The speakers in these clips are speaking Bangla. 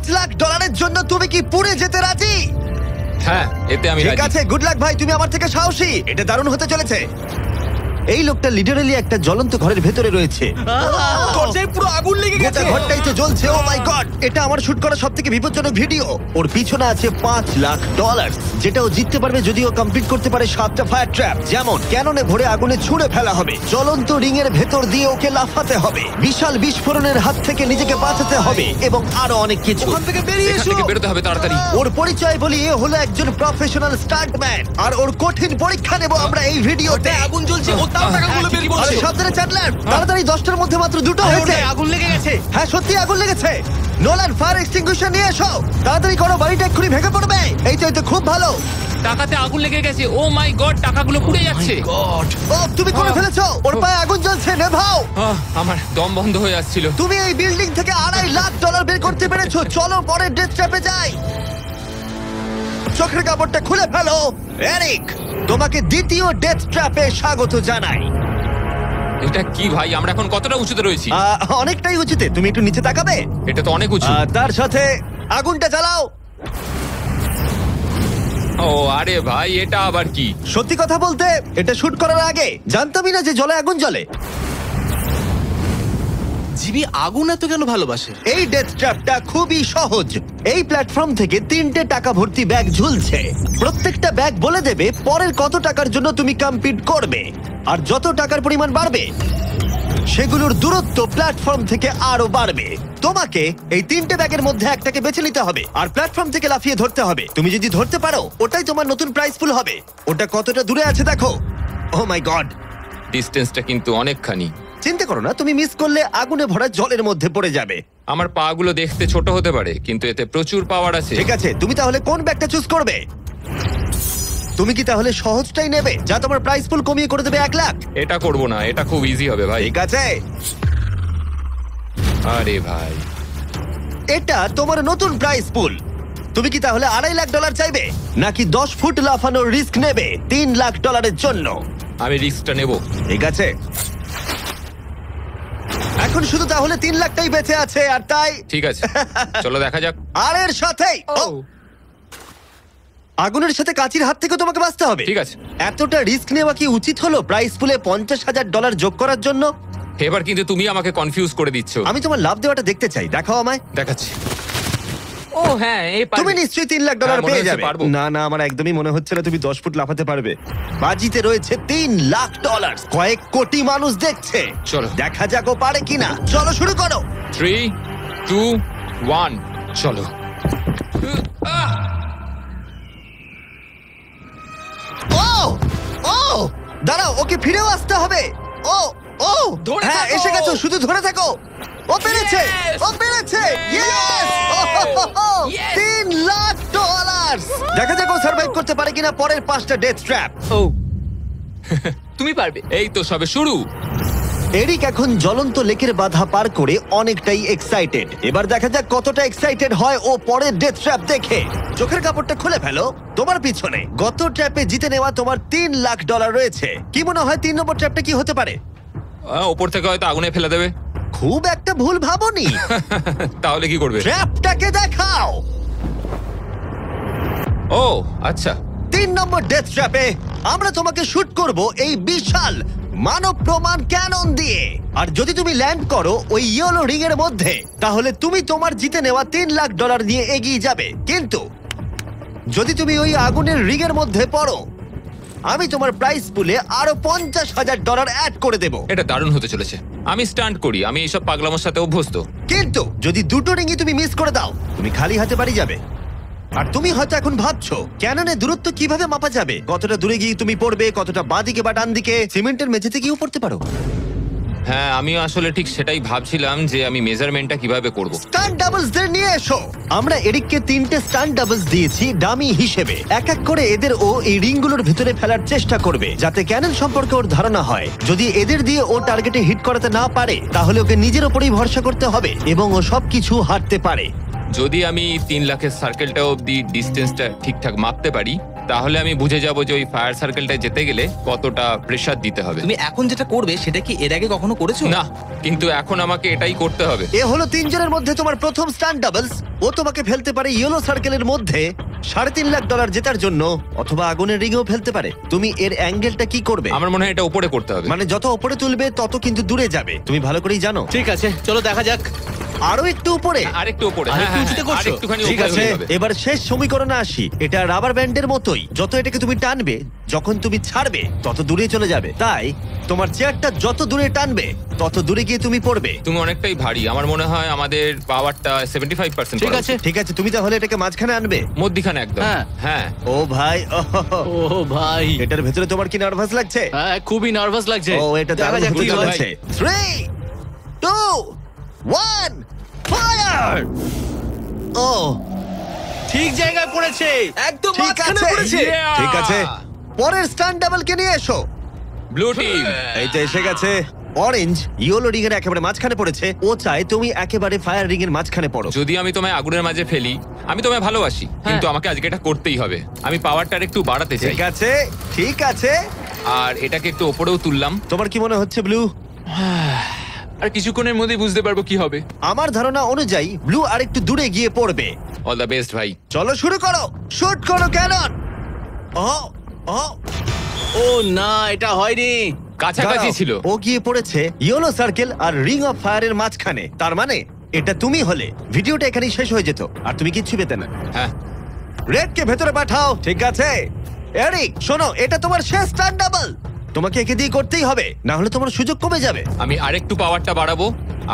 $5,00,000 জন্য তুমি কি পুড়ে যেতে রাজি? হ্যাঁ, এতে আমি ঠিক রাজি। আছে, গুড লাক ভাই, তুমি আমার থেকে সাহসী। এটা দারুণ হতে চলেছে। এই লোকটা লিটারালি একটা জ্বলন্ত ঘরের ভেতরে রয়েছে। দরজায় পুরো আগুন লেগে গোটা গেছে। ঘরটাই তো জ্বলছে। ও মাই গড, এটা আমার শুট করা সবথেকে বিপজ্জনক ভিডিও। ওর পিছনে আছে $5,00,000, যেটা ও জিততে পারবে যদি ও কমপ্লিট করতে পারে 7টা ফায়ার ট্র্যাপ। যেমন ক্যাননে ভরে আগুনে ছুঁড়ে ফেলা হবে, জ্বলন্ত রিং এর ভেতর দিয়ে ওকে লাফাতে হবে, বিশাল বিস্ফোরণের হাত থেকে নিজেকে বাঁচাতে হবে এবং আরো অনেক কিছু। ওখান থেকে বেরিয়ে এখান এসো। থেকে বেরোতে হবে তাড়াতাড়ি। ওর পরিচয় বলি, এ হলো একজন প্রফেশনাল স্টান্টম্যান, আর ওর কঠিন পরীক্ষা নেব আমরা এই ভিডিওতে। ওটায় আগুন জ্বলছে, ও তাও টাকাগুলো বের আরে করছে। সাবধানে চ্যান্ডলার, তাড়াতাড়ি 10টার মধ্যে মাত্র 2টো আরে হয়েছে। ওটায় আগুন লেগে গেছে। হ্যাঁ সত্যি আগুন লেগেছে। নোলান, ফায়ার এক্সটিংগুইশার নিয়ে এসো, তাড়াতাড়ি করো, বাড়িটা এক্ষুনি ভেঙে পড়বে। এই তো খুব ভালো। টাকাতে আগুন লেগে গেছে। ও মাই গড, টাকাগুলো পুড়ে যাচ্ছে। ও তুমি করে ফেলেছো, ওর পায়ে আগুন জ্বলছে, নেভাও। আমার দম বন্ধ হয়ে আসছিল। তুমি এই বিল্ডিং থেকে $2.5 বের করতে পেরেছো। চলো পরের ডেথ ট্র্যাপে যাই। চোখের কাপড়টা খুলে ফেলো। এরিক, তোমাকে দ্বিতীয় ডেথ ট্র্যাপে স্বাগত জানাই। এটা কি ভাই, আমরা এখন কতটা উঁচুতে রয়েছি? অনেকটাই উঁচুতে, তুমি একটু নিচে তাকাবে। এটা তো অনেক উঁচু। তার সাথে আগুনটা জ্বালাও। ও আরে ভাই, এটা আবার কি? সত্যি কথা বলতে, এটা শুট করার আগে জানতামই না যে জলে আগুন জ্বলে। জিবি আগুন এত কেন ভালোবাসে? এই ডেথ ট্র্যাপটা খুবই সহজ। এই প্ল্যাটফর্ম থেকে 3টে টাকা ভর্তি ব্যাগ ঝুলছে। প্রত্যেকটা ব্যাগ বলে দেবে পরের কত টাকার জন্য তুমি কমপ্লিট করবে, আর যত টাকার পরিমাণ বাড়বে সেগুলোর দূরত্ব প্ল্যাটফর্ম থেকে আরো বাড়বে। তোমাকে এই 3টে ব্যাগের মধ্যে একটাকে বেছে নিতে হবে আর প্ল্যাটফর্ম থেকে লাফিয়ে ধরতে হবে। তুমি যদি ধরতে পারো, ওটাই তোমার নতুন প্রাইস পুল হবে। ওটা কতটা দূরে আছে দেখো। ও মাই গড, ডিস্টেন্সটা কিন্তু অনেকখানি। চিন্তা করো না, তুমি মিস করলে আগুনে ভরা জলের মধ্যে পড়ে যাবে। আমার পা গুলো দেখতে ছোট হতে পারে, কিন্তু এতে প্রচুর পাওয়ার আছে। ঠিক আছে, তুমি তাহলে কোন ব্যাগটা চুজ করবে? তুমি কি তাহলে সহজটাই নেবে, যা তোমার প্রাইস পুল কমিয়ে করে দেবে 1,00,000? এটা করব না, এটা খুব ইজি হবে ভাই। ঠিক আছে, আরে ভাই, এটা তোমার নতুন প্রাইস পুল। তুমি কি তাহলে $2.5 চাইবে, নাকি 10 ফুট লাফানোর রিস্ক নেবে $3,00,000 জন্য? আমি রিস্কটা নেব। ঠিক আছে, এখন শুধু তাহলে 3,00,000টাই বেঁচে আছে, আর তাই ঠিক আছে, চলো দেখা যাক। আর এর সাথেই আগুনের সাথে কাচির হাত থেকে তোমাকে বাঁচতে হবে। ঠিক আছে। এতটা রিস্ক নেওয়া কি উচিত হলো প্রাইস পুলে $50,000 যোগ করার জন্য? এবার কিন্তু তুমি আমাকে কনফিউজ করে দিচ্ছ। আমি তোমার লাভ দেওয়াটা দেখতে চাই, দেখাও আমায়। দেখাচ্ছি। ও হ্যাঁ, এই তুমি নিশ্চয়ই $3,00,000 হ্যাঁ, মনে পেয়ে হচ্ছে যাবে। পারবো। না না, আমার একদমই মনে হচ্ছে না তুমি 10 ফুট লাফাতে পারবে। বাজিতে রয়েছে $3,00,000, কয়েক কোটি মানুষ দেখছে। চলো। দেখা যাক ও পারে কিনা। চলো শুরু করো। 3, 2, 1, চলো। ও ও দাঁড়াও, ওকে ফিরেও আসতে হবে। ও ও ধরে হ্যাঁ, থাকো। এসে গেছো, শুধু ধরে থাকো। ও পেরেছে, Yes! ও পেরেছে। ইয়েস! Yes! $3,00,000। দেখা যাক ও সার্ভাইভ করতে পারে কিনা পরের 5টা ডেথ ট্র্যাপ। ও তুমি পারবে। এই তো সবে শুরু। এরিক এখন জ্বলন্ত লেকের বাধা পার করে অনেকটাই এক্সাইটেড। এবার দেখা যাক কতটা এক্সাইটেড হয় ও পরের ডেথ ট্র্যাপ দেখে। চোখের কাপড়টা খুলে ফেলো। তোমার পিছনে গত ট্র্যাপে জিতে নেওয়া তোমার $3,00,000 রয়েছে। কি মনে হয় 3 নম্বর ট্র্যাপটা কি হতে পারে? ওপর থেকে হয়তো আগুনে ফেলে দেবে। খুব একটা ভুল ভাবনি। তাহলে কি করবে? ট্র্যাপটাকে দেখাও। ও আচ্ছা। 3 নম্বর ডেথ ট্র্যাপে আমরা তোমাকে শুট করব এই বিশাল মানব প্রমাণ ক্যানন দিয়ে। আর যদি তুমি ল্যান্ড করো ওই ইয়েলো রিং এর মধ্যে, তাহলে তুমি তোমার জিতে নেওয়া $3,00,000 নিয়ে এগিয়ে যাবে। কিন্তু যদি তুমি ওই আগুনের রিং এর মধ্যে পড়ো, আমি তোমার প্রাইস পুলে আরো $50,000 অ্যাড করে দেব। এটা দারুণ হতে চলেছে। আমি স্টান্ট করি, আমি এইসব পাগলামোর সাথে অভ্যস্ত। কিন্তু যদি 2টো রিংই তুমি মিস করে দাও, তুমি খালি হাতে বাড়ি যাবে। আর তুমি হয়তো এখন ভাবছো, ক্যাননের দূরত্ব কিভাবে মাপা যাবে? কতটা দূরে গিয়ে তুমি পড়বে, কতটা বাঁদিকে বা ডান দিকে? সিমেন্টের মেঝেতে গিয়েও পড়তে পারো। হ্যাঁ, আমি আসলে ঠিক সেটাই ভাবছিলাম যে আমি মেজারমেন্টটা কিভাবে করব। স্টান্ট ডাবলসদের নিয়ে এসো। আমরা এরিককে 3টে স্টান্ট ডাবলস দিয়েছি ডামি হিসেবে। এক এক করে এদের ও এই রিংগুলোর ভিতরে ফেলার চেষ্টা করবে, যাতে ক্যানন সম্পর্কে ওর ধারণা হয়। যদি এদের দিয়ে ও টার্গেটে হিট করাতে না পারে, তাহলে ওকে নিজের ওপরেই ভরসা করতে হবে এবং ও সবকিছু হারতে পারে। যদি আমি 3 লাখের সার্কেলটা অবধি ডিস্টেন্সটা ঠিকঠাক মাপতে পারি, তাহলে আমি বুঝে যাব যে ওই ফায়ার সার্কেলটা যেতে গেলে কতটা প্রেসার দিতে হবে। তুমি এখন যেটা করবে সেটা কি এর আগে কখনো করেছো? না, কিন্তু এখন আমাকে এটাই করতে হবে। এ হলো তিনজনের মধ্যে তোমার প্রথম স্টান্ট ডাবলস। ও তোমাকে ফেলতে পারে ইয়েলো সার্কেলের মধ্যে $3.5 লাখ জেতার জন্য, অথবা আগুনের রিংও ফেলতে পারে। তুমি এর অ্যাঙ্গেলটা কি করবে? আমার মনে হয় এটা উপরে করতে হবে। মানে যত উপরে তুলবে তত কিন্তু দূরে যাবে, তুমি ভালো করেই জানো। ঠিক আছে, চলো দেখা যাক। আরো একটু উপরে। আরেকটু উপরে। আরেকটু হ্যাঁ, উঁচুতে করছো? আরেকটুখানি ঠিক উপরে আছে, হলেই হবে। এবার শেষ সমীকরণে আসি। এটা রাবার ব্যান্ডের মতোই, যত এটাকে তুমি টানবে, যখন তুমি ছাড়বে তত দূরে চলে যাবে। তাই তোমার চেয়ারটা যত দূরে টানবে তত দূরে গিয়ে তুমি পড়বে। তুমি অনেকটাই ভারী, আমার মনে হয় আমাদের পাওয়ারটা 75%। ঠিক আছে। ঠিক আছে, তুমি তাহলে এটাকে মাঝখানে আনবে। মধ্যিখানে একদম। হ্যাঁ। হ্যাঁ। ও ভাই, ও ভাই, এটার ভেতরে তোমার কি নার্ভাস লাগছে? হ্যাঁ খুবই নার্ভাস লাগছে। ও, এটা দেখা দারুণ যাক কি ঘুরে হয়। যাচ্ছে। 3, 2, 1, ফায়ার! ও, ঠিক জায়গায় পড়েছে, একদম ঠিক মাঝখানে আছে। পড়েছে। Yeah! ঠিক আছে, পরের স্টান্ট ডাবল কে নিয়ে এসো। Blue team. এই তো এসে গেছে। অরেঞ্জ ইয়েলো রিং এর একেবারে মাঝখানে পড়েছে। ও চায় তুমি একেবারে ফায়ার রিং এর মাঝখানে পড়ো। যদি আমি তোমায় আগুনের মাঝে ফেলি, আমি তোমায় ভালোবাসি, কিন্তু আমাকে আজকে এটা করতেই হবে। আমি পাওয়ারটা একটু বাড়াতে চাই, ঠিক আছে, ঠিক আছে। আর এটাকে একটু ওপরেও তুললাম। তোমার কি মনে হচ্ছে ব্লু? আর কিছুক্ষণের মধ্যেই বুঝতে পারবো কি হবে। আমার ধারণা অনুযায়ী ব্লু আরেকটু দূরে গিয়ে পড়বে। অল দ্য বেস্ট ভাই। চলো শুরু করো, শুট করো ক্যানন। ও, ও, ও না, এটা হয়নি। কাছাকাছি দাঁড়াও। ছিল। ও গিয়ে পড়েছে ইয়েলো সার্কেল আর রিং অফ ফায়ারের মাঝখানে। তার মানে এটা তুমি হলে ভিডিওটা এখানেই শেষ হয়ে যেত আর তুমি কিচ্ছু পেতে না। হ্যাঁ। রেড কে ভেতরে পাঠাও। ঠিক আছে এরিক, শোনো, এটা তোমার শেষ টার্ন ডাবল। তোমাকে একে দিয়ে করতেই হবে, না হলে তোমার সুযোগ কমে যাবে। আমি আরেকটু পাওয়ারটা বাড়াবো,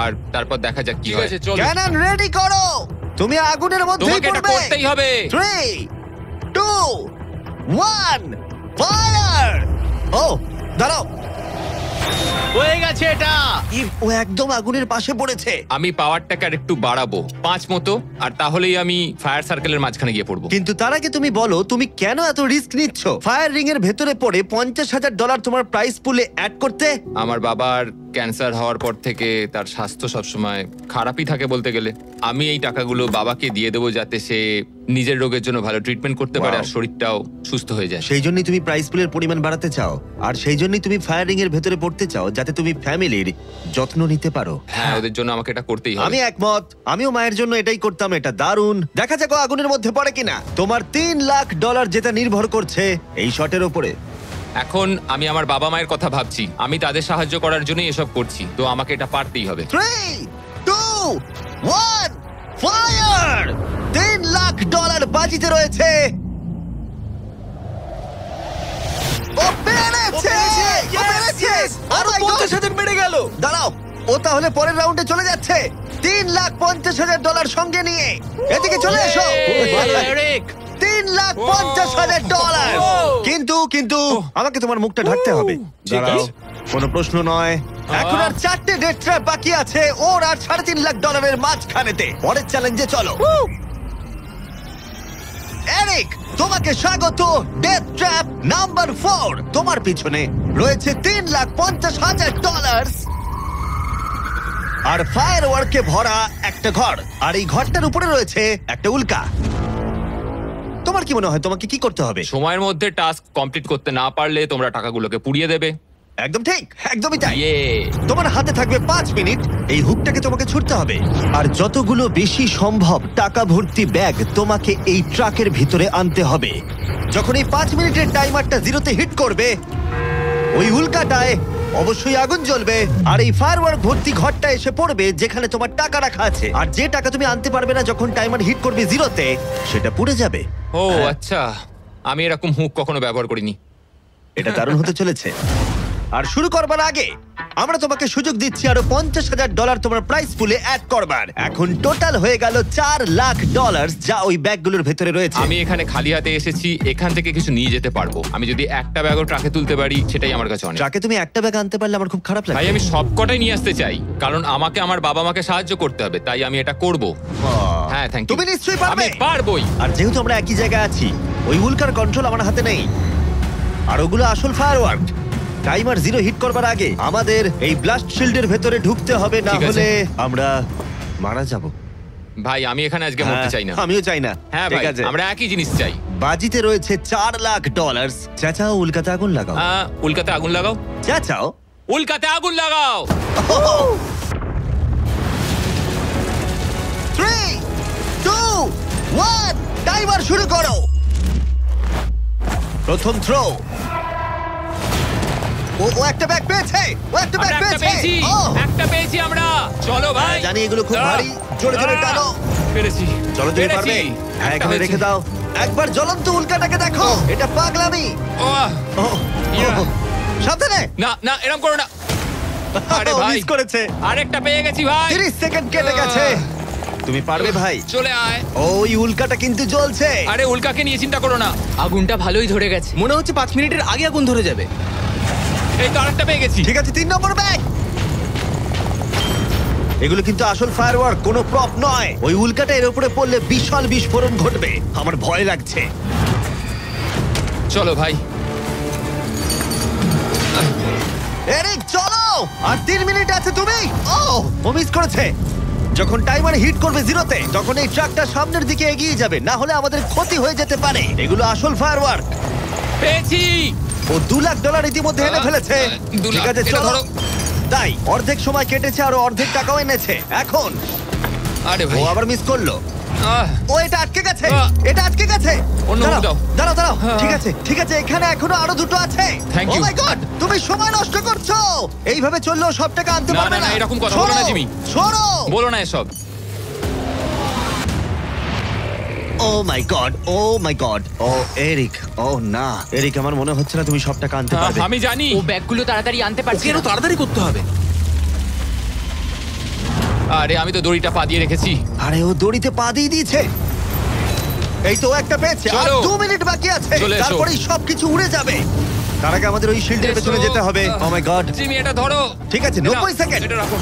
আর তারপর দেখা যাক কি হয়। ক্যানন রেডি করো, তুমি আগুনের মধ্যেই তোমাকে এটা পড়বে। করতেই হবে। 3, 2, 1, ফায়ার! ও, দাঁড়াও। হয়ে গেছে এটা। ও একদম আগুনের পাশে পড়েছে। আমি পাওয়ারটাকে আর একটু বাড়াবো 5 মতো, আর তাহলেই আমি ফায়ার সার্কেলের মাঝখানে গিয়ে পড়বো। কিন্তু তার আগে তুমি বলো, তুমি কেন এত রিস্ক নিচ্ছ ফায়ার রিং এর ভেতরে পড়ে $50,000 তোমার প্রাইস পুলে অ্যাড করতে? আমার বাবার ক্যান্সার হওয়ার পর থেকে তার স্বাস্থ্য সবসময় খারাপই থাকে বলতে গেলে। আমি এই টাকাগুলো বাবাকে দিয়ে দেবো, যাতে সে নিজের রোগের জন্য ভালো ট্রিটমেন্ট করতে পারে, Wow. আর শরীরটাও সুস্থ হয়ে যায়। সেই জন্যই তুমি প্রাইস পুলের পরিমাণ বাড়াতে চাও, আর সেই জন্যই তুমি ফায়ার রিং এর ভেতরে পড়তে চাও, যাতে তুমি ফ্যামিলির যত্ন নিতে পারো। হ্যাঁ, ওদের জন্য আমাকে এটা করতেই হবে। আমি একমত, আমিও মায়ের জন্য এটাই করতাম। এটা দারুণ। দেখা যাক ও আগুনের মধ্যে পড়ে কিনা। তোমার $3 লাখ যেটা নির্ভর করছে এই শটের উপরে। এখন আমি আমার বাবা মায়ের কথা ভাবছি, আমি তাদের সাহায্য করার জন্যই এসব করছি, তো আমাকে এটা পারতেই হবে। 3, 2, 1, ফায়ার! $3 লাখ বাজিতে রয়েছে। ও পেরেছে! ও পেরেছে! আরো Oh my God! 50,000 বেড়ে গেল। দাঁড়াও, ও তাহলে পরের রাউন্ডে চলে যাচ্ছে $3,50,000 সঙ্গে নিয়ে। এদিকে চলে এসো। ভালো, এরিক। $3,50,000। কিন্তু আমাকে তোমার মুখটা ঢাকতে হবে। ঠিক দাঁড়াও, আছে। কোনো প্রশ্ন নয়। এখন আর 4টে ডেথ ট্র্যাপ বাকি আছে, ওর আর $3.5 লাখ মাঝখানেতে। পরের চ্যালেঞ্জে চলো। এরিক, তোমাকে স্বাগত ডেথ ট্র্যাপ নাম্বার 4। তোমার পিছনে রয়েছে $3,50,000 আর ফায়ার ওয়ার্কে ভরা একটা ঘর, আর এই ঘরটার উপরে রয়েছে একটা উল্কা। তোমার কি মনে হয় তোমাকে কি করতে হবে? সময়ের মধ্যে টাস্ক কমপ্লিট করতে না পারলে তোমরা টাকাগুলোকে পুড়িয়ে দেবে। একদম ঠিক, একদমই তাই। ইয়ে। তোমার হাতে থাকবে 5 মিনিট। এই হুকটাকে তোমাকে ছুটতে হবে, আর যতগুলো বেশি সম্ভব টাকা ভর্তি ব্যাগ তোমাকে এই ট্রাকের ভিতরে আনতে হবে। যখন এই 5 মিনিটের টাইমারটা জিরোতে হিট করবে, ওই উল্কাটায় অবশ্যই আগুন জ্বলবে, আর এই ফায়ারওয়ার্ক ভর্তি ঘরটা এসে পড়বে যেখানে তোমার টাকা রাখা আছে। আর যে টাকা তুমি আনতে পারবে না যখন টাইমার হিট করবে জিরোতে, সেটা পুড়ে যাবে। ও আচ্ছা, আমি এরকম হুক কখনো ব্যবহার করিনি। এটা দারুণ হতে চলেছে। আর শুরু করবার আগে আমরা তোমাকে সুযোগ দিচ্ছি আরো $50,000 তোমার প্রাইস পুলে অ্যাড করবার। এখন টোটাল হয়ে গেল $4 লাখ, যা ওই ব্যাগগুলোর ভেতরে রয়েছে। আমি এখানে খালি হাতে এসেছি, এখান থেকে কিছু নিয়ে যেতে পারবো। আমি যদি একটা ব্যাগও ট্রাকে তুলতে পারি, সেটাই আমার কাছে অনেক। ট্রাকে তুমি একটা ব্যাগ আনতে পারলে আমার খুব খারাপ লাগে। ভাই, আমি সবকটাই নিয়ে আসতে চাই, কারণ আমাকে আমার বাবা মাকে সাহায্য করতে হবে, তাই আমি এটা করব। হ্যাঁ, থ্যাংক ইউ। তুমি নিশ্চয়ই পারবে। আমি পারবোই। আর যেহেতু আমরা একই জায়গায় আছি, ওই উল্কার কন্ট্রোল আমার হাতে নেই, আর ওগুলো আসল ফায়ারওয়ার্ক। টাইমার জিরো হিট করবার আগে আমাদের এই ব্লাস্ট শিল্ডের ভেতরে ঢুকতে হবে, না ঠিক আছে। হলে আমরা মারা যাব। ভাই, আমি এখানে আজকে মরতে চাই না। আমিও চাই না। হ্যাঁ ঠিক ভাই, আছে। আমরা একই জিনিস চাই। বাজিতে রয়েছে $4 লাখ। চাচাও উল্কাতে আগুন লাগাও। উল্কাতে আগুন লাগাও, চাচাও। উল্কাতে আগুন লাগাও। 3, 2, 1, টাইমার শুরু করো। প্রথম থ্রো। ও একটা ব্যাগ পেয়েছে, ও একটা ব্যাগ আমরা একটা পেয়েছে। পেয়েছি, ও, একটা পেয়েছি আমরা। চলো ভাই, জানি এগুলো খুব ভারী, জোরে জোরে টানো। পেরেছি। চলো তুমি পারবে। পেরেছি। হ্যাঁ, একটা এখানে হয়েছে। রেখে দাও। একবার জ্বলন্ত উল্কাটাকে দেখো, এটা পাগলামি। ওহ, ও, ইয়া। ও, সাবধানে। না না, এরকম করো না। আরে ও, ভাই, মিস করেছে। আরেকটা পেয়ে গেছি ভাই। 30 সেকেন্ড কেটে গেছে। তুমি পারবে ভাই। চলে আয়। ওই উল্কাটা কিন্তু জ্বলছে। আরে উল্কাকে নিয়ে চিন্তা করো না। আগুনটা ভালোই ধরে গেছে। মনে হচ্ছে 5 মিনিটের আগে আগুন ধরে যাবে। এই তো আরেকটা পেয়ে গেছি। ঠিক আছে, 3 নম্বর ব্যাগ। এগুলো কিন্তু আসল ফায়ারওয়ার্ক, কোনো প্রপ নয়। ওই উল্কাটা এর উপরে পড়লে বিশাল বিস্ফোরণ ঘটবে। আমার ভয় লাগছে। চলো ভাই। এরিক চলো, আর 3 মিনিট আছে। তুমি ও মিস করেছে। যখন টাইমার হিট করবে 0-তে, তখন এই ট্রাকটা সামনের দিকে এগিয়ে যাবে, না হলে আমাদের ক্ষতি হয়ে যেতে পারে। এগুলো আসল ফায়ারওয়ার্ক। পেয়েছি। ও $2 লাখ ইতিমধ্যে এনে ফেলেছে। 2 ঠিক লাখ, আছে এটা চলো। ধরো। তাই অর্ধেক সময় কেটেছে আর অর্ধেক টাকাও এনেছে। এখন আরে ও ভাই, আবার মিস করলো। ও এটা আটকে গেছে, আহ। এটা আটকে গেছে। অন্য দাঁড়াও, দাও। দাঁড়াও দাঁড়াও। হ্যাঁ। ঠিক আছে ঠিক আছে, এখানে এখনো আরো দুটো আছে। Thank ও you. মাই গড, তুমি সময় নষ্ট করছো। এইভাবে চললেও সব টাকা আনতে না, পারবে না, না। না, এরকম কথা বলো না, জিমি। সরো। বলো না এসব। ও মাই গড, ও মাই গড। ও এরিক, ও না এরিক, আমার মনে হচ্ছে না তুমি সব টাকা আনতে পারবে। আমি জানি। ও ব্যাগগুলো তাড়াতাড়ি আনতে পারছে ওকে না। আরো তাড়াতাড়ি করতে হবে। আরে আমি তো দড়িটা পা দিয়ে রেখেছি। আরে ও দড়িতে পা দিয়ে দিয়েছে। এই তো ও একটা পেয়েছে। আর চলো। 2 মিনিট বাকি আছে, চলে এসো। তারপরেই সবকিছু উড়ে যাবে। তার আগে আমাদের ওই শিল্ডের পেছনে যেতে হবে। ও মাই গড। জিমি এটা ধরো। ঠিক আছে, 90 সেকেন্ড। এটা রাখো।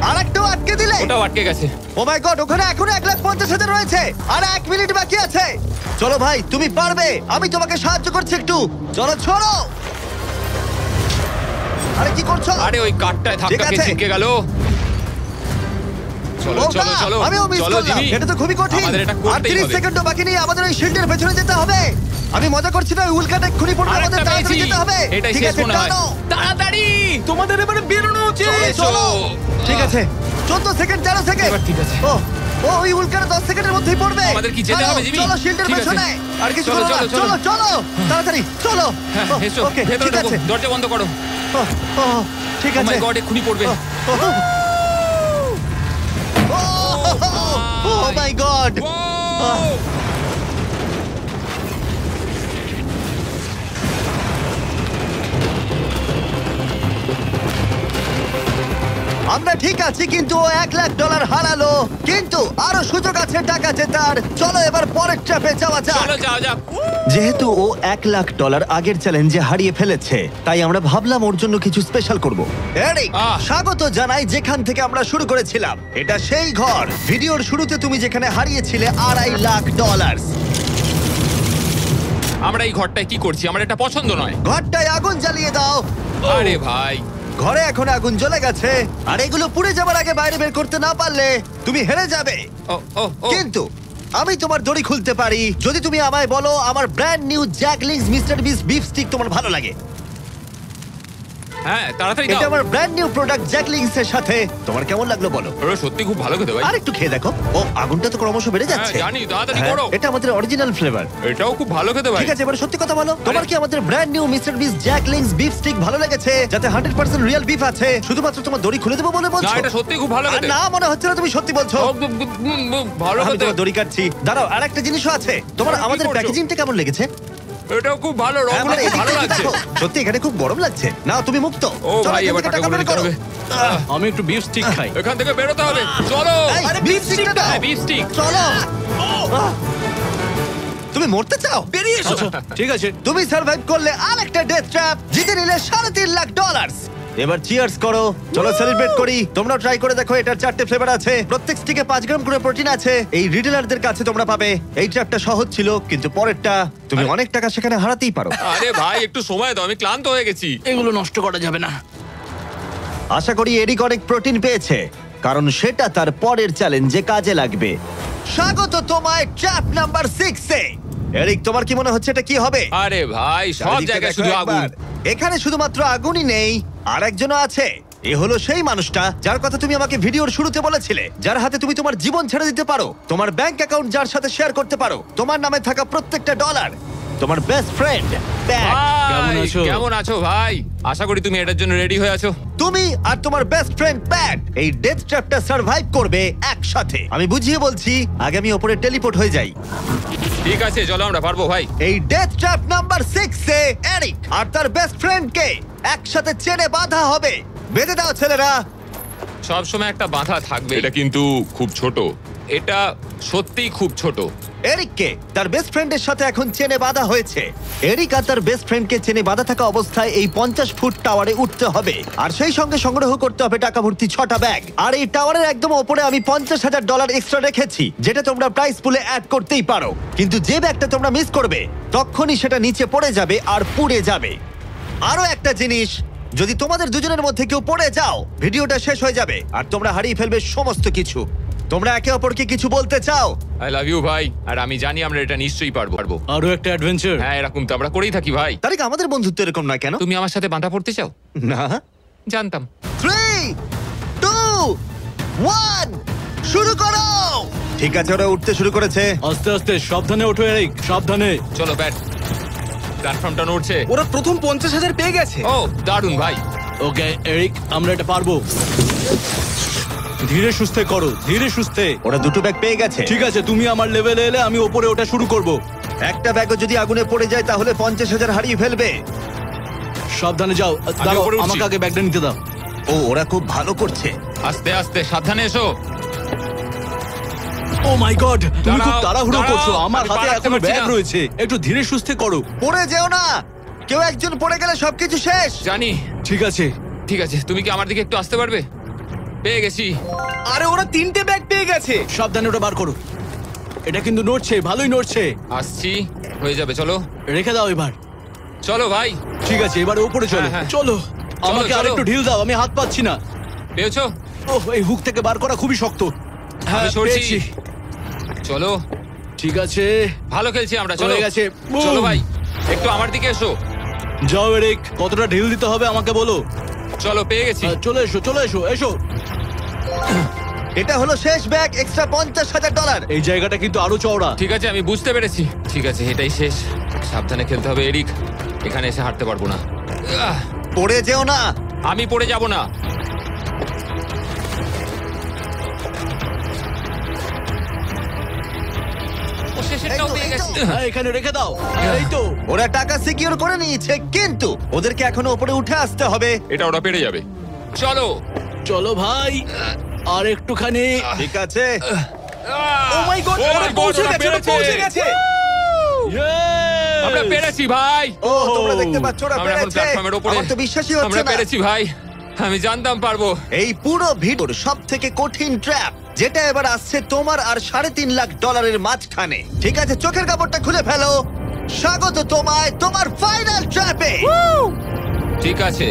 আরেকটাও আটকে দিলে। ওটাও আটকে গেছে। ও মাই গড, ওখানে এখনো 1,50,000 রয়েছে। আর 1 মিনিট বাকি আছে। চলো ভাই, তুমি পারবে। আমি তোমাকে সাহায্য করছি একটু। চলো ছোড়ো। আরে কি করছো? আরে ওই কাঠটায় ঠিক ধাক্কা আছে। খেয়ে ছিটকে গেল। চলো ও চলো না, চলো। আমিও মিস চলো করলাম। জিমি। এটা তো খুবই কঠিন। আমাদের এটা আর করতেই 30 হবে। সেকেন্ডও বাকি নেই, আমাদের ওই শিল্ডের পেছনে যেতে হবে। আমি মজা করছি না, ওই উল্কাটা এক্ষুনি পড়বে, আরেকটা আমাদের তাড়াতাড়ি পেয়েছি। যেতে হবে। এটাই ঠিক শেষ আছে, মনে হয়। টানো। তাড়াতাড়ি। তোমাদের এবারে বেরোনো উচিত। চলো, চলো। চলো। ঠিক আছে, 14 সেকেন্ড, 13 সেকেন্ড। এবার ঠিক আছে। ও ও ওই উল্কাটা 10 সেকেন্ডের মধ্যেই পড়বে। আমাদের কি যেতে চলো, হবে, জিমি? চলো শিল্ডের ঠিক আছে। পেছনে। আর কিছু চলো, করো না। চলো, চলো। চলো চলো তাড়াতাড়ি চলো। হ্যাঁ ও, এসো, ওকে, ভেতরে ঠিক ঢোকো। আছে। দরজা বন্ধ করো। ও, ও, ঠিক ও আছে। মাই গড, এক্ষুনি পড়বে। ও মাই গড। ও! আমরা ঠিক আছি, কিন্তু ও $1 লাখ হারালো। কিন্তু আরো সুযোগ আছে টাকা জেতার। চলো এবার পরের ট্র্যাপে যাওয়া যাক। চলো যাও যাও। যেহেতু ও $1 লাখ আগের চ্যালেঞ্জে হারিয়ে ফেলেছে, তাই আমরা ভাবলাম ওর জন্য কিছু স্পেশাল করব। এরিক, স্বাগত জানাই যেখান থেকে আমরা শুরু করেছিলাম। এটা সেই ঘর ভিডিওর শুরুতে তুমি যেখানে হারিয়েছিলে $2.5 লাখ। আমরা এই ঘরটায় কি করছি? আমার এটা পছন্দ নয়। ঘরটায় আগুন জ্বালিয়ে দাও। আরে ভাই, ঘরে এখন আগুন জ্বলে গেছে, আর এগুলো পুড়ে যাবার আগে বাইরে বের করতে না পারলে তুমি হেরে যাবে। ও ও ও কিন্তু আমি তোমার দড়ি খুলতে পারি যদি তুমি আমায় বলো আমার ব্র্যান্ড নিউ জ্যাকলিংস মিস্টার বিস বিফ স্টিক তোমার ভালো লাগে। হ্যাঁ তাড়াতাড়ি এটা দাও। আমার ব্র্যান্ড নিউ প্রোডাক্ট জ্যাকলিংস এর সাথে। তোমার কেমন লাগলো বলো? ওরা সত্যি খুব ভালো খেতে ভাই। আর একটু খেয়ে দেখো। ও আগুনটা তো ক্রমশ বেড়ে যাচ্ছে। হ্যাঁ, জানি, তাড়াতাড়ি হ্যাঁ, করো। এটা আমাদের অরিজিনাল ফ্লেভার। এটাও খুব ভালো খেতে ভাই। ঠিক আছে, এবার সত্যি কথা বলো, তোমার কি আমাদের ব্র্যান্ড নিউ মিস্টার বিস জ্যাকলিংস বিফ স্টিক ভালো লেগেছে, যাতে 100% রিয়েল বিফ আছে? শুধুমাত্র তোমার দড়ি খুলে দেবো বলে না, বলছো? এটা সত্যি খুব ভালো আর খেতে। না, মনে হচ্ছে না তুমি সত্যি বলছো। ভালো আমি খেতে। তোমার দড়ি কাটছি। দাঁড়াও, আর একটা জিনিসও আছে। তোমার কি আমাদের করছো? প্যাকেজিংটা কেমন লেগেছে? এটাও খুব ভালো, হ্যাঁ, রংগুলো মানে খুব এদিক ভালো থেকে লাগছে। দেখো। সত্যি এখানে খুব গরম লাগছে। না, তুমি মুক্ত। ও চলো, ভাই, এখান এবার থেকে টাকা টাকা বের দিতে করো। হবে। আমি একটু বিফ স্টিক খাই। এখান থেকে বেরোতে হবে। চলো। এই, beef stick টা দাও। হ্যাঁ, beef stick। চলো। তুমি মরতে চাও? বেরিয়ে এসো। ঠিক আছে। তুমি সার্ভাইভ করলে আরেকটা ডেথ ট্র্যাপ, জিতে নিলে $3.5 লাখ। এবার চিয়ার্স করো, চলো সেলিব্রেট করি। তোমরা ট্রাই করে দেখো, এটার 4টে ফ্লেভার আছে, প্রত্যেক স্টিকে 5 গ্রাম করে প্রোটিন আছে। এই রিটেলারদের কাছে তোমরা পাবে। এই ট্র্যাপটা সহজ ছিল, কিন্তু পরেরটা তুমি অনেক টাকা সেখানে হারাতেই পারো। আরে ভাই, একটু সময় দাও, আমি ক্লান্ত হয়ে গেছি। এগুলো নষ্ট করা যাবে না। আশা করি এরিক অনেক প্রোটিন পেয়েছে, কারণ সেটা তার পরের চ্যালেঞ্জে কাজে লাগবে। স্বাগত তোমায় ট্র্যাপ নাম্বার 6 এ। এরিক, তোমার কি মনে হচ্ছে এটা কি হবে? আরে ভাই সব চারিদিকটা জায়গায় দেখো শুধু একবার। আগুন। এখানে শুধুমাত্র আগুনই নেই, আর একজনও আছে। এ হলো সেই মানুষটা যার কথা তুমি আমাকে ভিডিওর শুরুতে বলেছিলে, যার হাতে তুমি তোমার জীবন ছেড়ে দিতে পারো, তোমার ব্যাংক অ্যাকাউন্ট যার সাথে শেয়ার করতে পারো, তোমার নামে থাকা প্রত্যেকটা ডলার। তোমার বেস্ট ফ্রেন্ড কেমন ভাই, আছো? কেমন আছো ভাই? আশা করি তুমি এটার জন্য রেডি হয়ে আছো। তুমি আর তোমার বেস্ট ফ্রেন্ড প্যাট এই ডেথ ট্র্যাপটা সার্ভাইভ করবে একসাথে। আমি বুঝিয়ে বলছি, আগে আমি ওপরে টেলিপোর্ট হয়ে যাই। ঠিক আছে, চলো আমরা পারবো ভাই। এই ডেথ ট্র্যাপ নাম্বার 6 এ এরিক আর তার বেস্ট ফ্রেন্ডকে একসাথে চেনে বাঁধা হবে। বেঁধে দাও ছেলেরা। সব সময় একটা বাধা থাকবে। এটা কিন্তু খুব ছোট। এটা সত্যিই খুব ছোট। এরিককে তার বেস্ট ফ্রেন্ডের সাথে এখন চেনে বাঁধা হয়েছে। এরিক আর তার বেস্ট ফ্রেন্ডকে চেনে বাঁধা থাকা অবস্থায় এই 50 ফুট টাওয়ারে উঠতে হবে, আর সেই সঙ্গে সংগ্রহ করতে হবে টাকা ভর্তি 6টা ব্যাগ। আর এই টাওয়ারের একদম ওপরে আমি $50,000 এক্সট্রা রেখেছি, যেটা তোমরা প্রাইস পুলে অ্যাড করতেই পারো। কিন্তু যে ব্যাগটা তোমরা মিস করবে, তখনই সেটা নিচে পড়ে যাবে আর পুড়ে যাবে। আরো একটা জিনিস, যদি তোমাদের দুজনের মধ্যে কেউ পড়ে যাও, ভিডিওটা শেষ হয়ে যাবে আর তোমরা হারিয়ে ফেলবে সমস্ত কিছু। তোমরা একে অপরকে কিছু বলতে চাও? আই লাভ ইউ ভাই, আর আমি জানি আমরা এটা নিশ্চয়ই পারবো। আরো একটা অ্যাডভেঞ্চার। হ্যাঁ, এরকম তো আমরা করেই থাকি ভাই। তারিক, আমাদের বন্ধুত্ব এরকম না কেন? তুমি আমার সাথে বাঁধা পড়তে চাও? না। জানতাম। 3, 2, 1, শুরু করো। ঠিক আছে, ওরা উঠতে শুরু করেছে। আস্তে আস্তে, সাবধানে ওঠো এরিক, সাবধানে। চলো ব্যাট, প্ল্যাটফর্মটা নড়ছে। ওরা প্রথম 50,000 পেয়ে গেছে। ও দারুণ ভাই। ওকে এরিক, আমরা এটা পারবো। ধীরে সুস্থে করো, ধীরে সুস্থে। ওরা দুটো ব্যাগ পেয়ে গেছে। ঠিক আছে, তুমি আমার লেভেলে এলে আমি ওপরে ওটা শুরু করব। একটা ব্যাগও যদি আগুনে পড়ে যায় তাহলে 50,000 হারিয়ে ফেলবে। সাবধানে যাও। দাঁড়াও, উপরে উঠছি। আমাকে আগে ব্যাগটা নিতে দাও। ও, ওরা খুব ভালো করছে। আস্তে আস্তে, সাবধানে এসো। ও মাই গড, তুমি খুব দাঁড়াও, তাড়াহুড়ো দাঁড়াও, করছো। আমার আমি হাতে পা রাখতে এখনো পারছি ব্যাগ না। রয়েছে, একটু ধীরে সুস্থে করো। পড়ে যেও না, কেউ একজন পড়ে গেলে সবকিছু শেষ। জানি। ঠিক আছে। ঠিক আছে, তুমি কি আমার দিকে একটু আসতে পারবে? পেয়ে গেছি। আরে ওরা 3টে ব্যাগ পেয়ে গেছে। সাবধানে ওটা বার করো। এটা কিন্তু নড়ছে, ভালোই নড়ছে। আসছি, হয়ে যাবে, চলো। রেখে দাও এবার। চলো ভাই। ঠিক আছে, এবারে উপরে চলো। হ্যাঁ, হ্যাঁ। চলো, আমাকে চলো। আরেকটু ঢিল দাও, আমি হাত পাচ্ছি না। পেয়েছো? ওহ, এই হুক থেকে বার করা খুবই শক্ত। হ্যাঁ, আমি সরছি। পেয়েছি। চলো, ঠিক আছে, ভালো খেলছি আমরা। চলো, হয়ে গেছে। চলো বুম। ভাই, একটু আমার দিকে এসো। যাও এরিক, কতটা ঢিল দিতে হবে আমাকে বলো। চলো, পেয়ে গেছি। চলে এসো, চলে এসো, এসো। এটা হলো শেষ ব্যাগ, এক্সট্রা $50,000। এই জায়গাটা কিন্তু আরো চওড়া। ঠিক আছে, আমি বুঝতে পেরেছি। ঠিক আছে, এটাই শেষ। সাবধানে খেলতে হবে এরিক, এখানে এসে হাঁটতে পারবো না। পড়ে যেও না। আমি পড়ে যাব না। ও, শেষেরটাও পেয়ে গেছি। হ্যাঁ, এখানে রেখে দাও। এই তো। ওরা টাকা সিকিউর করে নিয়েছে, কিন্তু ওদেরকে এখনো উপরে উঠে আসতে হবে। এটা ওরা পেরে যাবে। চলো। চলো ভাই, আর একটুখানি। ঠিক আছে। ও মাই গড, Oh ওরা my God, পৌঁছে ওরা গেছে, ওরা পেরেছে। পৌঁছে গেছে। Yes! আমরা পেরেছি ভাই। ও, তোমরা দেখতে পাচ্ছ ওরা আমরা এখন পেরেছে। প্ল্যাটফর্মের উপরে। আমার তো বিশ্বাসই হচ্ছে আমরা না। পেরেছি ভাই, আমি জানতাম পারবো। এই পুরো ভিডিওর সবথেকে কঠিন ট্র্যাপ, যেটা এবার আসছে তোমার আর $3.5 লাখ মাঝখানে। ঠিক আছে, চোখের কাপড়টা খুলে ফেলো। স্বাগত তোমায় তোমার ফাইনাল ট্র্যাপে। ঠিক আছে,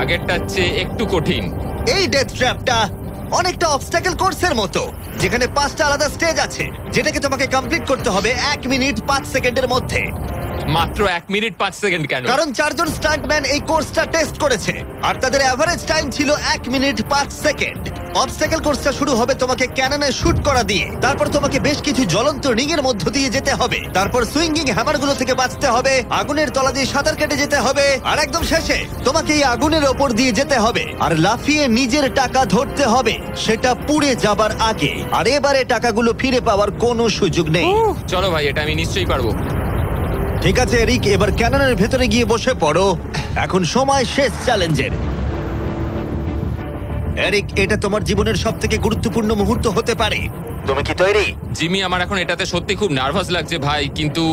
আগেরটার চেয়ে একটু কঠিন। এই ডেথ ট্র্যাপটা অনেকটা অবস্টাকেল কোর্সের মতো, যেখানে 5টা আলাদা স্টেজ আছে, যেটাকে তোমাকে কমপ্লিট করতে হবে 1 মিনিট 5 সেকেন্ডের মধ্যে। মাত্র 1 মিনিট 5 সেকেন্ড কেন? কারণ 4 জন স্টান্টম্যান এই কোর্সটা টেস্ট করেছে, আর তাদের এভারেজ টাইম ছিল 1 মিনিট 5 সেকেন্ড। অবস্টাকেল কোর্সটা শুরু হবে তোমাকে ক্যাননে শুট করা দিয়ে, তারপর তোমাকে বেশ কিছু জ্বলন্ত রিং এর মধ্য দিয়ে যেতে হবে, তারপর সুইঙ্গিং হ্যামারগুলো থেকে বাঁচতে হবে, আগুনের তলা দিয়ে সাঁতার কেটে যেতে হবে, আর একদম শেষে তোমাকে এই আগুনের ওপর দিয়ে যেতে হবে আর লাফিয়ে নিজের টাকা ধরতে হবে, সেটা পুড়ে যাবার আগে। আর এবারে টাকাগুলো ফিরে পাওয়ার কোনো সুযোগ নেই। চলো ভাই, এটা আমি নিশ্চয়ই পারবো। ঠিক আছে এরিক, এবার ক্যাননের ভেতরে গিয়ে বসে পড়ো। এখন সময় শেষ চ্যালেঞ্জের। এরিক, এটা তোমার জীবনের সবথেকে গুরুত্বপূর্ণ মুহূর্ত হতে পারে। তুমি কি তৈরি? জিমি, আমার এখন এটাতে সত্যি খুব নার্ভাস লাগছে ভাই, কিন্তু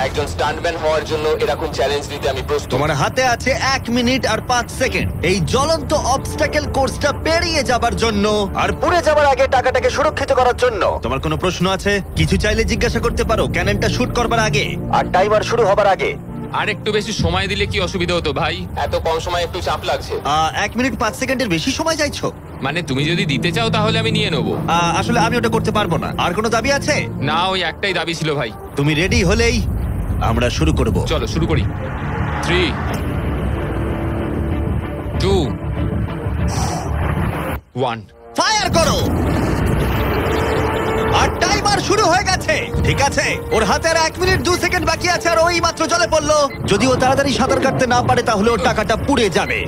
একজন স্টান্টম্যান হওয়ার জন্য এরকম চ্যালেঞ্জ নিতে আমি প্রস্তুত। তোমার হাতে আছে 1 মিনিট আর 5 সেকেন্ড এই জ্বলন্ত অবস্টাকেল কোর্সটা পেরিয়ে যাবার জন্য, আর পুড়ে যাবার আগে টাকাটাকে সুরক্ষিত করার জন্য। তোমার কোনো প্রশ্ন আছে? কিছু চাইলে জিজ্ঞাসা করতে পারো ক্যাননটা শুট করবার আগে আর টাইমার শুরু হবার আগে। আর একটু বেশি সময় দিলে কি অসুবিধা হতো ভাই? এত কম সময় একটু চাপ লাগছে। 1 মিনিট 5 সেকেন্ডের বেশি সময় চাইছো? মানে তুমি যদি দিতে চাও তাহলে আমি নিয়ে নেবো। আসলে আমি ওটা করতে পারবো না। আর কোনো দাবি আছে? না, ওই একটাই দাবি ছিল ভাই। তুমি রেডি হলেই আমরা শুরু করব। চলো শুরু করি। 3 2 1 ফায়ার করো। আর টাইমার শুরু হয়ে গেছে। ঠিক আছে, ওর হাতে আর 1 মিনিট 2 সেকেন্ড বাকি আছে, আর ওই মাত্র জলে পড়লো। যদি ও তাড়াতাড়ি সাঁতার কাটতে না পারে তাহলে ওর টাকাটা পুড়ে যাবে।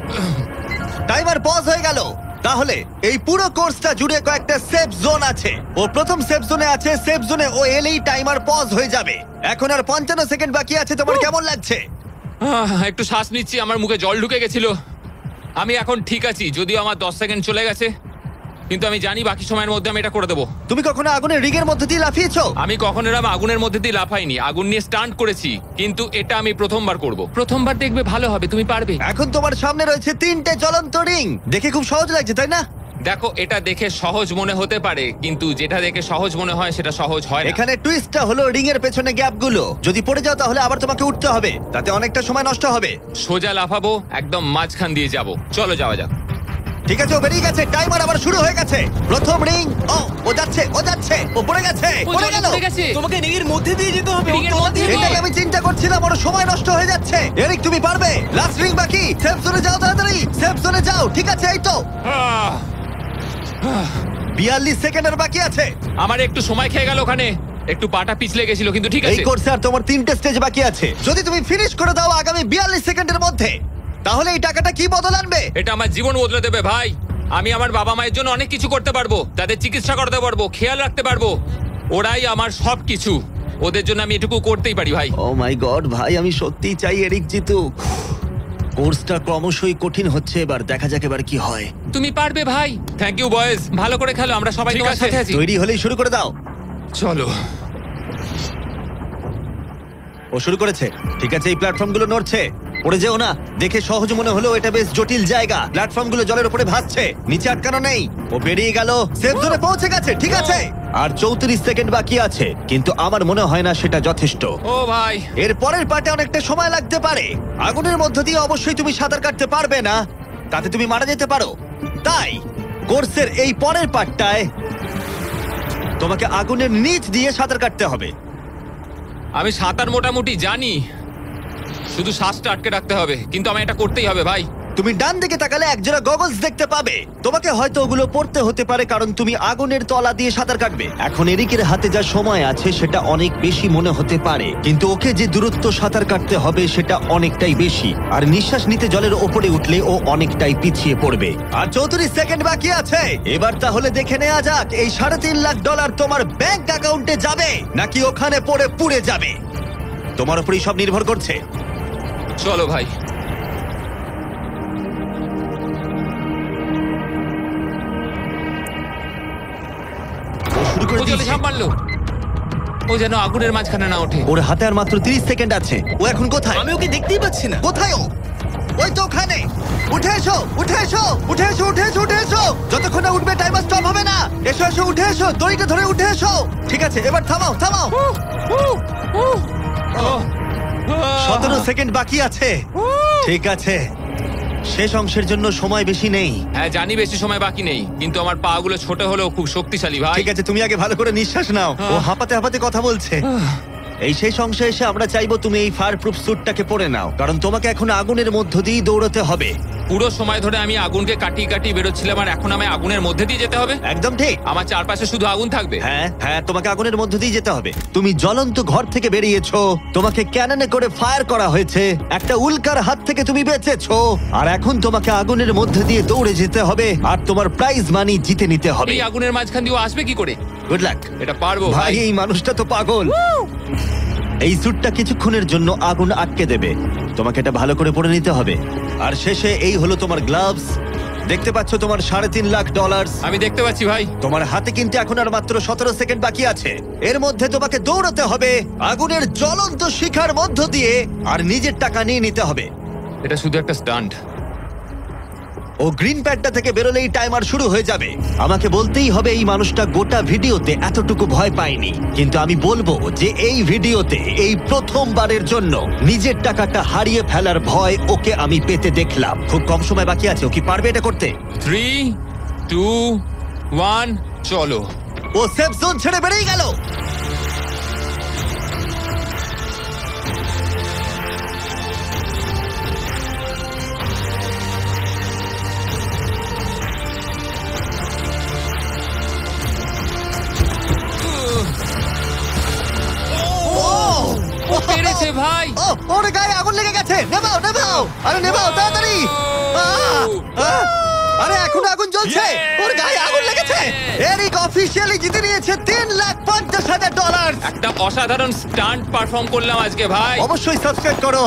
টাইমার পজ হয়ে গেল। তাহলে এই পুরো কোর্সটা জুড়ে কয়েকটা সেফ জোন আছে। ও প্রথম সেফ জোনে আছে। সেফ জোনে ও এলেই টাইমার পজ হয়ে যাবে। এখন আর 55 সেকেন্ড বাকি আছে। তোমার কেমন লাগছে? একটু শ্বাস নিচ্ছি, আমার মুখে জল ঢুকে গেছিল। আমি এখন ঠিক আছি, যদিও আমার 10 সেকেন্ড চলে গেছে, কিন্তু আমি জানি বাকি সময়ের মধ্যে আমি এটা করে দেবো। তুমি কখনো আগুনের রিগের মধ্যে দিয়ে লাফিয়েছো? আমি কখনো এরকম আগুনের মধ্যে দিয়ে লাফাইনি, আগুন নিয়ে স্টান্ট করেছি, কিন্তু এটা আমি প্রথমবার করব। প্রথমবার দেখবে ভালো হবে, তুমি পারবে। এখন তোমার সামনে রয়েছে 3টে জ্বলন্ত রিং। দেখে খুব সহজ লাগছে, তাই না? দেখো, এটা দেখে সহজ মনে হতে পারে, কিন্তু যেটা দেখে সহজ মনে হয় সেটা সহজ হয় না। এখানে টুইস্টটা হলো রিং এর পেছনে গ্যাপগুলো। যদি পড়ে যাও তাহলে আবার তোমাকে উঠতে হবে, তাতে অনেকটা সময় নষ্ট হবে। সোজা লাফাবো, একদম মাঝখান দিয়ে যাব। চলো যাওয়া যাক। ঠিক আছে, ও বেরিয়ে গেছে। টাইমার আবার শুরু হয়ে গেছে। প্রথম রিং। ও যাচ্ছে, ও পড়ে গেছে। পড়ে গেল। তোমাকে রিংয়ের মধ্যে দিয়ে যেতে হবে। ও রিংয়ের তোমার মধ্যে দিয়ে- দিয়ে- এটাই আমি চিন্তা করছিলাম, ওর সময় নষ্ট হয়ে যাচ্ছে। এরিক, তুমি পারবে। লাস্ট রিং বাকি। সেফ জোনে যাও, তাড়াতাড়ি সেফ জোনে যাও। ঠিক আছে, এই তো আহ, 42 সেকেন্ড আর বাকি আছে। আমার একটু সময় খেয়ে গেল ওখানে, একটু পাটা পিছলে গেছিল, কিন্তু ঠিক এই আছে। কোর্সে আর তোমার 3টে স্টেজ বাকি আছে। যদি তুমি ফিনিশ করে দাও আগামী 42 সেকেন্ডের মধ্যে, তাহলে এই টাকাটা কি বদল আনবে? এটা আমার জীবন বদলে দেবে ভাই। আমি আমার বাবা মায়ের জন্য অনেক কিছু করতে পারবো, তাদের চিকিৎসা করতে পারবো, খেয়াল রাখতে পারবো। ওরাই আমার সবকিছু, ওদের জন্য আমি এটুকু করতেই পারি ভাই। ও মাই গড ভাই, আমি সত্যিই চাই এরিক জিতুক। কোর্সটা ক্রমশই কঠিন হচ্ছে, এবার দেখা যাক এবার কি হয়। তুমি পারবে ভাই। থ্যাংক ইউ বয়েজ, ভালো করে খেলো, আমরা সবাই ঠিক তোমার আছে। সাথে আছি। তৈরি হলেই শুরু করে দাও। চলো। ও শুরু করেছে। ঠিক আছে, এই প্ল্যাটফর্মগুলো নড়ছে। পড়ে যেও না। দেখে সহজ মনে হলো, এটা বেশ জটিল জায়গা। প্ল্যাটফর্মগুলো জলের উপরে ভাসছে, নিচে আটকানো নেই। ও বেরিয়ে গেল, সেফ জোনে পৌঁছে গেছে। ঠিক আছে, আর 34 সেকেন্ড বাকি আছে, কিন্তু আমার মনে হয় না সেটা যথেষ্ট। ও ভাই, এর পরের পার্টে অনেকটা সময় লাগতে পারে। আগুনের মধ্য দিয়ে অবশ্যই তুমি সাঁতার কাটতে পারবে না, তাতে তুমি মারা যেতে পারো। তাই কোর্সের এই পরের পার্টটায় তোমাকে আগুনের নিচ দিয়ে সাঁতার কাটতে হবে। আমি সাঁতার মোটামুটি জানি, শুধু শ্বাসটা আটকে রাখতে হবে, কিন্তু আমি এটা করতেই হবে ভাই। তুমি ডান দিকে তাকালে একজোড়া গগলস দেখতে পাবে। তোমাকে হয়তো ওগুলো পড়তে হতে পারে, কারণ তুমি আগুনের তলা দিয়ে সাঁতার কাটবে। এখন এরিকের হাতে যা সময় আছে সেটা অনেক বেশি মনে হতে পারে, কিন্তু ওকে যে দূরত্ব সাঁতার কাটতে হবে সেটা অনেকটাই বেশি। আর নিঃশ্বাস নিতে জলের ওপরে উঠলে ও অনেকটাই পিছিয়ে পড়বে। আর 34 সেকেন্ড বাকি আছে। এবার তাহলে দেখে নেওয়া যাক এই $3.5 লাখ তোমার ব্যাংক অ্যাকাউন্টে যাবে নাকি ওখানে পড়ে পুড়ে যাবে। তোমার উপরই সব নির্ভর করছে। চলো ভাই। ও শুরু করে ও জলে দিয়েছে। ঝাঁপ মারলো, ও যেন আগুনের মাঝখানে না ওঠে। ওর হাতে আর মাত্র 30 সেকেন্ড আছে। ও এখন কোথায়? আমি ওকে দেখতেই পাচ্ছি না। কোথায় ও? ওই তো ওখানে। উঠে এসো, উঠে এসো, উঠে এসো, উঠে এসো, উঠে এসো। যতক্ষণ না উঠবে টাইমার স্টপ হবে না। এসো এসো, উঠে এসো, দড়িটা ধরে উঠে এসো। ঠিক আছে, এবার থামাও, থামাও। 17 সেকেন্ড বাকি আছে। ঠিক আছে, শেষ অংশের জন্য সময় বেশি নেই। হ্যাঁ জানি বেশি সময় বাকি নেই, কিন্তু আমার পা গুলো ছোট হলেও খুব শক্তিশালী ভাই। ঠিক আছে, তুমি আগে ভালো করে নিঃশ্বাস নাও। ও হাঁপাতে হাঁপাতে কথা বলছে। এই শেষ অংশে এসে আমরা চাইবো তুমি এই ফায়ার প্রুফ স্যুটটাকে পরে নাও, কারণ তোমাকে এখন আগুনের মধ্য দিয়ে দৌড়তে হবে। পুরো সময় ধরে আমি আগুনকে কাটিয়ে কাটিয়ে বেরোচ্ছিলাম, আর এখন আমি আগুনের মধ্যে দিয়ে যেতে হবে। একদম ঠিক। আমার চারপাশে শুধু আগুন থাকবে। হ্যাঁ হ্যাঁ, তোমাকে আগুনের মধ্য দিয়ে যেতে হবে। তুমি জ্বলন্ত ঘর থেকে বেরিয়েছো, তোমাকে ক্যাননে করে ফায়ার করা হয়েছে, একটা উল্কার হাত থেকে তুমি বেঁচেছো, আর এখন তোমাকে আগুনের মধ্যে দিয়ে দৌড়ে যেতে হবে, আর তোমার প্রাইজ মানি জিতে নিতে হবে। এই আগুনের মাঝখান দিয়ে ও আসবে কি করে? Good luck. এটা পারবো ভাই, ভাই। এই মানুষটা তো পাগল। এই স্যুটটা কিছুক্ষণের জন্য আগুন আটকে দেবে, তোমাকে এটা ভালো করে পরে নিতে হবে। আর শেষে এই হলো তোমার গ্লাভস। দেখতে পাচ্ছ তোমার $3.5 লাখ। আমি দেখতে পাচ্ছি ভাই। তোমার হাতে কিন্তু এখন আর মাত্র 17 সেকেন্ড বাকি আছে। এর মধ্যে তোমাকে দৌড়াতে হবে আগুনের জ্বলন্ত শিখার মধ্য দিয়ে, আর নিজের টাকা নিয়ে নিতে হবে। এটা শুধু একটা স্টান্ট, ও গ্রিন প্যাডটা থেকে বেরোলেই টাইমার শুরু হয়ে যাবে। আমাকে বলতেই হবে এই মানুষটা গোটা ভিডিওতে এতটুকু ভয় পায়নি, কিন্তু আমি বলবো যে এই ভিডিওতে এই প্রথমবারের জন্য নিজের টাকাটা হারিয়ে ফেলার ভয় ওকে আমি পেতে দেখলাম। খুব কম সময় বাকি আছে, ও কি পারবে এটা করতে? 3, 2, 1, চলো। ও সেফ জোন ছেড়ে বেরিয়ে গেল। ও পেরেছে ভাই। ও ওর গায়ে আগুন লেগে গেছে। নেভাও নেভাও, আরে নেভাও তাড়াতাড়ি। আরে এখনো আগুন জ্বলছে, ওর গায়ে আগুন লেগেছে। এরিক অফিশিয়ালি জিতে নিয়েছে $3,50,000। একটা অসাধারণ স্টান্ট পারফর্ম করলাম আজকে ভাই। অবশ্যই সাবস্ক্রাইব করো।